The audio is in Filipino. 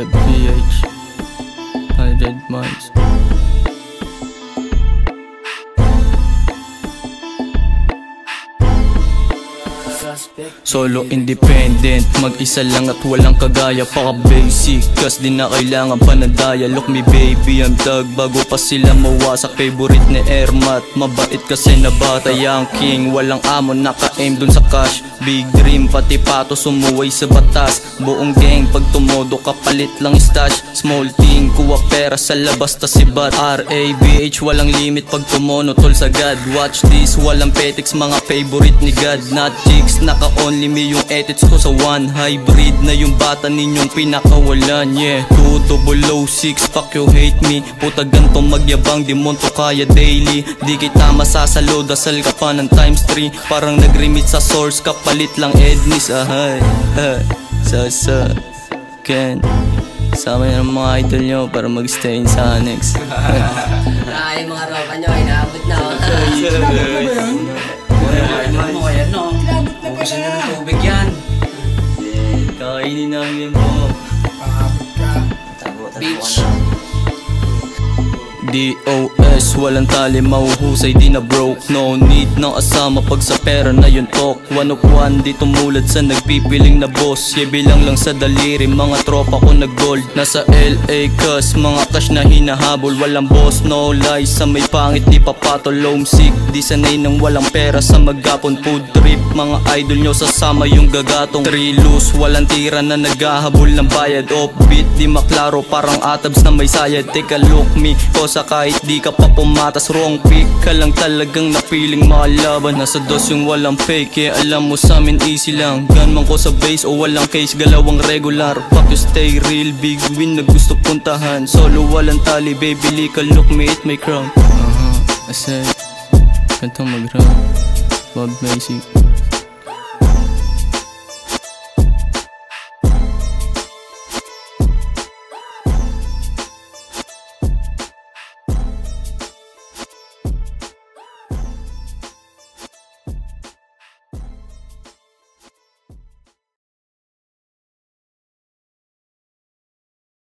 Rev PH 100 months. Solo independent, mag-isa lang at walang kagaya. Paka-basic, kas di na kailangan panadaya. Look me baby, I'm thug, bago pa sila mawasak. Favorite ni Ermat, mabait kasi na bata. Young king, walang amo, naka-aim dun sa cash. Big dream, pati pato sumuway sa batas. Buong gang, pag tumodo kapalit lang stash. Small thing, kuha pera sa labas ta si Bat. RAVH, walang limit pag tumono tol sa God. Watch this, walang petics, mga favorite ni God. Not chicks, naka-only me yung edits ko sa one. Hybrid na yung bata ninyong pinakawalan. Yeah, 20006, fuck you hate me. Puta ganto magyabang, di mo to kaya daily. Di kita masasalo, dasal ka pa ng times 3. Parang nag-remit sa source, kapalit lang Ednis. Ahay, sa Ken, sama niyo ng mga idol nyo para mag-stay in sa annex. Ay, mga ropa nyo, inaabot na. Ano mo kaya, no? Bukasan na ng tubig yan. Kakainin namin mo. Pakabot ka. Beach. DOS, walang tali, mahuhusay, di na broke. No need ng asama pag sa pera na yun talk. 101, di tumulad sa nagpipiling na boss. Yeah, bilang lang sa daliri, mga tropa ko na gold. Nasa LA cause, mga cash na hinahabol. Walang boss, no lies, sa may pangit di papatol. Homesick, di sanay nang walang pera sa magapon. Food trip, mga idol nyo sasama yung gagatong. 3 loose, walang tira na naghahabol ng bayad. Offbeat, di maklaro, parang atabs na may sayad. Take a look me, kosa kahit di ka pa pumatas. Wrong pick ka lang talagang napiling malaban. Nasa dos yung walang fake, kaya alam mo sa amin easy lang. Gunman ko sa base o walang case, galawang regular. Fuck you stay real, big win na gusto puntahan. Solo walang tali, baby lika, look me it my crown. I said, ganito mag-rap, Bob Basic.